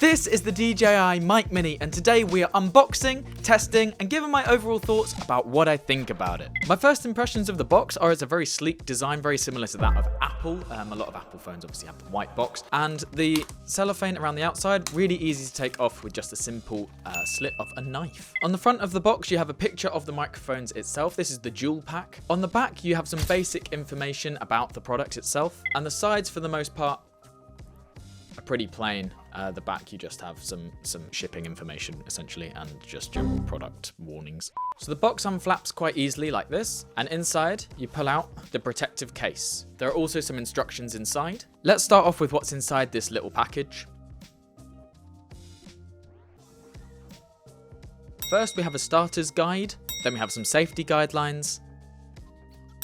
This is the DJI Mic Mini, and today we are unboxing, testing, and giving my overall thoughts about what I think about it. My first impressions of the box are it's a very sleek design, very similar to that of Apple. A lot of Apple phones obviously have the white box, and the cellophane around the outside, really easy to take off with just a simple slit of a knife. On the front of the box, you have a picture of the microphones itself. This is the dual pack. On the back, you have some basic information about the product itself, and the sides, for the most part, are pretty plain. The back, you just have some shipping information essentially, and just general product warnings. So the box unflaps quite easily like this, and inside you pull out the protective case. There are also some instructions inside. Let's start off with what's inside this little package. First we have a starter's guide, then we have some safety guidelines.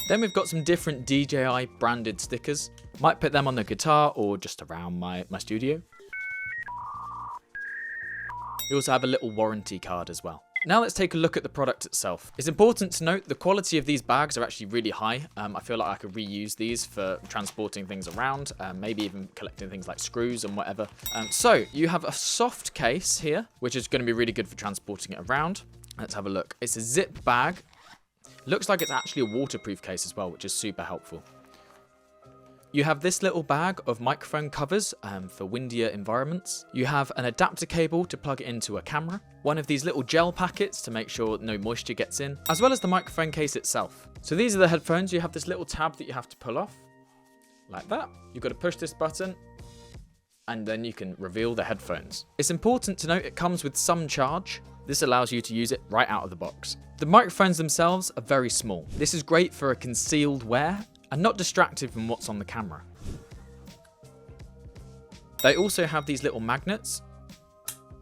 Then we've got some different DJI branded stickers. Might put them on the guitar or just around my studio. You also have a little warranty card as well. Now let's take a look at the product itself. It's important to note the quality of these bags are actually really high. I feel like I could reuse these for transporting things around, maybe even collecting things like screws and whatever. So you have a soft case here, which is going to be really good for transporting it around. Let's have a look. It's a zip bag. Looks like it's actually a waterproof case as well, which is super helpful. You have this little bag of microphone covers for windier environments. You have an adapter cable to plug it into a camera, one of these little gel packets to make sure no moisture gets in, as well as the microphone case itself. So these are the headphones. You have this little tab that you have to pull off, like that. You've got to push this button, and then you can reveal the headphones. It's important to note it comes with some charge. This allows you to use it right out of the box. The microphones themselves are very small. This is great for a concealed wear and not distracted from what's on the camera. They also have these little magnets,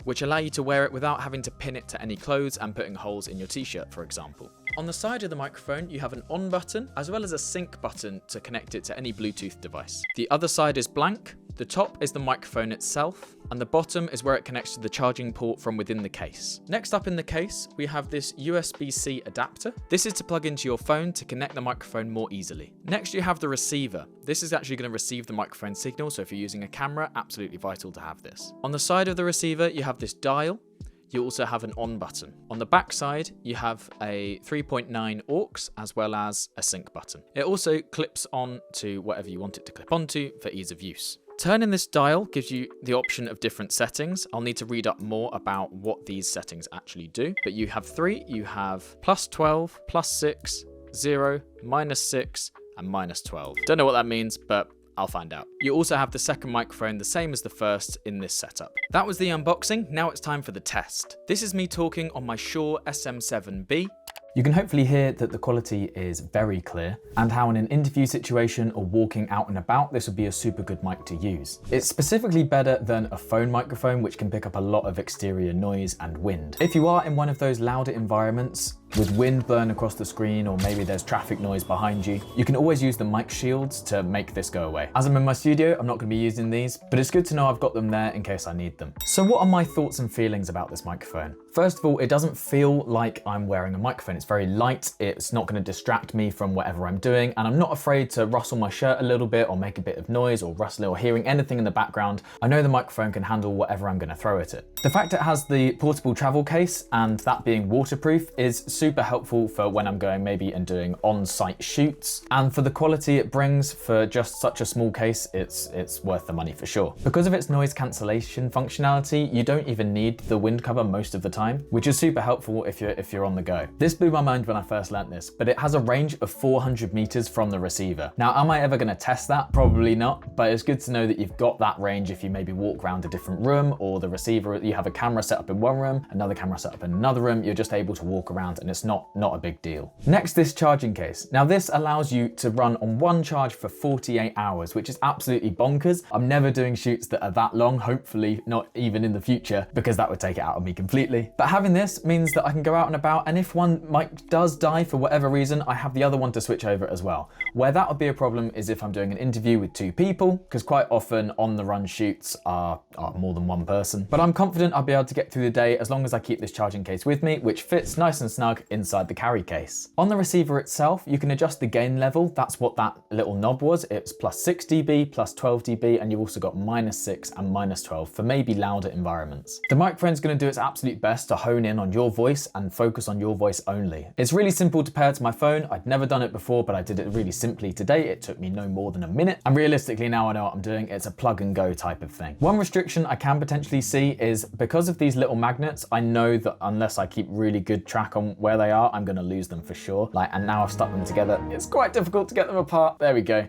which allow you to wear it without having to pin it to any clothes and putting holes in your t-shirt, for example. On the side of the microphone, you have an on button, as well as a sync button to connect it to any Bluetooth device. The other side is blank. The top is the microphone itself, and the bottom is where it connects to the charging port from within the case. Next up in the case, we have this USB-C adapter. This is to plug into your phone to connect the microphone more easily. Next, you have the receiver. This is actually going to receive the microphone signal, so if you're using a camera, absolutely vital to have this. On the side of the receiver, you have this dial. You also have an on button. On the back side, you have a 3.9 aux as well as a sync button. It also clips on to whatever you want it to clip onto for ease of use. Turning this dial gives you the option of different settings. I'll need to read up more about what these settings actually do, but you have three. You have +12, +6, 0, -6, and -12. Don't know what that means, but I'll find out. You also have the second microphone, the same as the first in this setup. That was the unboxing. Now it's time for the test. This is me talking on my Shure SM7B. You can hopefully hear that the quality is very clear, and how in an interview situation or walking out and about, this would be a super good mic to use. It's specifically better than a phone microphone, which can pick up a lot of exterior noise and wind. If you are in one of those louder environments, with wind blowing across the screen, or maybe there's traffic noise behind you, you can always use the mic shields to make this go away. As I'm in my studio, I'm not going to be using these, but it's good to know I've got them there in case I need them. So what are my thoughts and feelings about this microphone? First of all, it doesn't feel like I'm wearing a microphone. It's very light, it's not going to distract me from whatever I'm doing, and I'm not afraid to rustle my shirt a little bit or make a bit of noise or rustle or hearing anything in the background. I know the microphone can handle whatever I'm going to throw at it. The fact it has the portable travel case and that being waterproof is super helpful for when I'm going maybe and doing on-site shoots, and for the quality it brings for just such a small case, it's worth the money for sure. Because of its noise cancellation functionality, you don't even need the wind cover most of the time, which is super helpful if you're on the go. This blew my mind when I first learnt this, but it has a range of 400 meters from the receiver. Now, am I ever going to test that? Probably not, but it's good to know that you've got that range if you maybe walk around a different room, or the receiver, you have a camera set up in one room, another camera set up in another room, you're just able to walk around and it's not a big deal. Next, this charging case. Now this allows you to run on one charge for 48 hours, which is absolutely bonkers. I'm never doing shoots that are that long, hopefully not even in the future, because that would take it out of me completely. But having this means that I can go out and about, and if one mic does die for whatever reason, I have the other one to switch over as well. Where that would be a problem is if I'm doing an interview with two people, because quite often on the run shoots are more than one person. But I'm confident I'll be able to get through the day as long as I keep this charging case with me, which fits nice and snug plug inside the carry case. On the receiver itself, you can adjust the gain level. That's what that little knob was. It's plus 6 dB, plus 12 dB, and you've also got -6 and -12 for maybe louder environments. The microphone's going to do its absolute best to hone in on your voice and focus on your voice only. It's really simple to pair to my phone. I'd never done it before, but I did it really simply today. It took me no more than a minute. And realistically, now I know what I'm doing. It's a plug and go type of thing. One restriction I can potentially see is because of these little magnets, I know that unless I keep really good track on where they are, I'm going to lose them for sure. And now I've stuck them together. It's quite difficult to get them apart. There we go.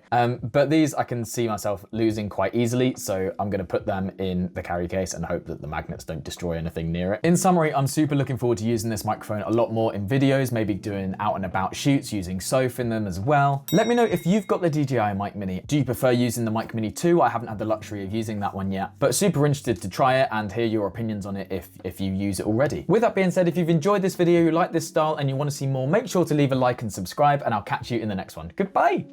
But these I can see myself losing quite easily. So I'm going to put them in the carry case and hope that the magnets don't destroy anything near it. In summary, I'm super looking forward to using this microphone a lot more in videos, maybe doing out and about shoots using Soph in them as well. Let me know if you've got the DJI Mic Mini. Do you prefer using the Mic Mini 2? I haven't had the luxury of using that one yet, but super interested to try it and hear your opinions on it if you use it already. With that being said, if you've enjoyed this video, you like this style and you want to see more, make sure to leave a like and subscribe, and I'll catch you in the next one. Goodbye.